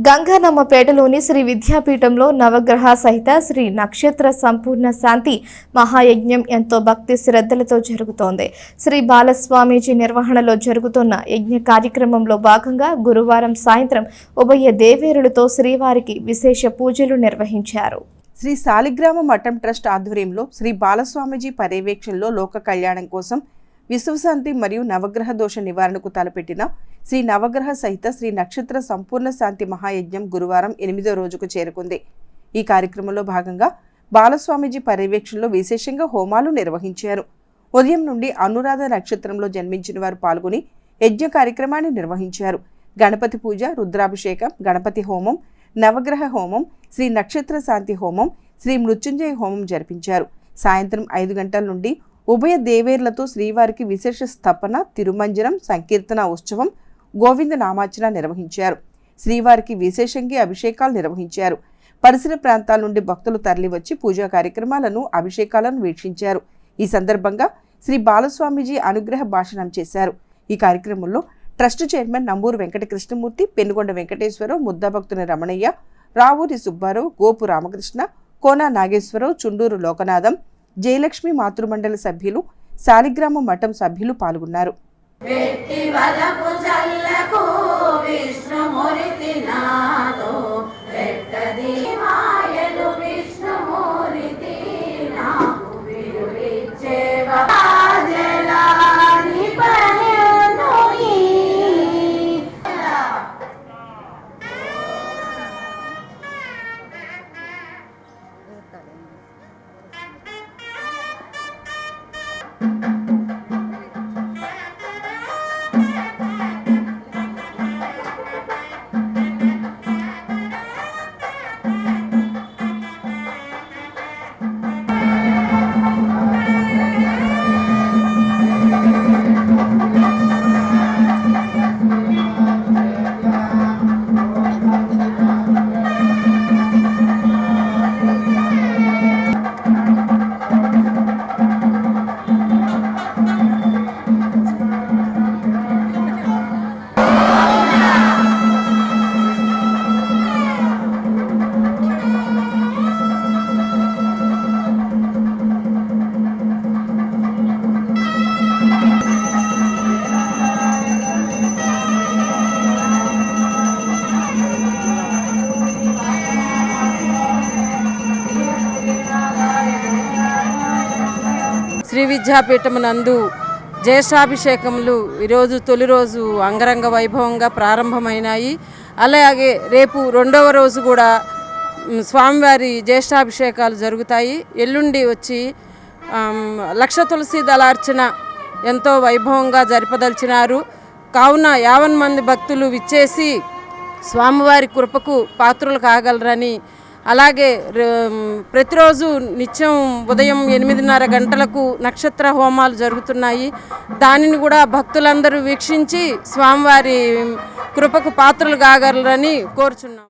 గంగానమ్మపేటలోని శ్రీ విద్యాపీఠంలో నవగ్రహ సహిత శ్రీ నక్షత్ర సంపూర్ణ శాంతి మహాయజ్ఞం ఎంతో భక్తి శ్రద్ధలతో జరుగుతోంది. శ్రీ బాలస్వామీజీ నిర్వహణలో జరుగుతున్న యజ్ఞ కార్యక్రమంలో భాగంగా గురువారం సాయంత్రం ఉభయ దేవేరులతో శ్రీవారికి విశేష పూజలు నిర్వహించారు. శ్రీ సాలిగ్రామ మఠం ట్రస్ట్ ఆధ్వర్యంలో శ్రీ బాలస్వామీజీ పర్యవేక్షణలో లోక కళ్యాణం కోసం విశ్వశాంతి మరియు నవగ్రహ దోష నివారణకు తలపెట్టిన శ్రీ నవగ్రహ సహిత శ్రీ నక్షత్ర సంపూర్ణ శాంతి మహాయజ్ఞం గురువారం 8వ రోజుకు చేరుకుంది. ఈ కార్యక్రమంలో భాగంగా బాలస్వామీజీ పర్యవేక్షణలో విశేషంగా హోమాలు నిర్వహించారు. ఉదయం నుండి అనురాధ నక్షత్రంలో జన్మించిన వారు పాల్గొని యజ్ఞ కార్యక్రమాన్ని నిర్వహించారు. గణపతి పూజ, రుద్రాభిషేకం, గణపతి హోమం, నవగ్రహ హోమం, శ్రీ నక్షత్ర శాంతి హోమం, శ్రీ మృత్యుంజయ హోమం జరిపించారు. సాయంత్రం 5 గంటల నుండి ఉభయ దేవేర్లతో శ్రీవారికి విశేష స్థపన, తిరుమంజనం, సంకీర్తన ఉత్సవం, గోవింద నామార్చన నిర్వహించారు. శ్రీవారికి విశేషంగా అభిషేకాలు నిర్వహించారు. పరిసర ప్రాంతాల నుండి భక్తులు తరలివచ్చి పూజా కార్యక్రమాలను, అభిషేకాలను వీక్షించారు. ఈ సందర్భంగా శ్రీ బాలస్వామీజీ అనుగ్రహ భాషణం చేశారు. ఈ కార్యక్రమంలో ట్రస్ట్ చైర్మన్ నంబూరు వెంకట కృష్ణమూర్తి, పెనుగొండ వెంకటేశ్వరరావు, ముద్దాభక్తుని రమణయ్య, రావూరి సుబ్బారావు, గోపు రామకృష్ణ, కోన నాగేశ్వరరావు, చుండూరు లోకనాథం, జయలక్ష్మి మాతృమండలి సభ్యులు, సాలిగ్రామ మఠం సభ్యులు పాల్గొన్నారు. శ్రీ విద్యాపీఠం నందు జ్యేష్ఠాభిషేకములు ఈరోజు తొలి రోజు అంగరంగ వైభవంగా ప్రారంభమైనాయి. అలాగే రేపు 2వ రోజు కూడా స్వామివారి జ్యేష్ఠాభిషేకాలు జరుగుతాయి. ఎల్లుండి వచ్చి లక్ష తులసి దళార్చన ఎంతో వైభవంగా జరిపదలిచినారు. కావున 50 మంది భక్తులు విచ్చేసి స్వామివారి కృపకు పాత్రులు కాగలరని, అలాగే ప్రతిరోజు నిత్యం ఉదయం 8:30 గంటలకు నక్షత్ర హోమాలు జరుగుతున్నాయి. దానిని కూడా భక్తులందరూ వీక్షించి స్వామివారి కృపకు పాత్రులు కాగలరని కోరుచున్నాం.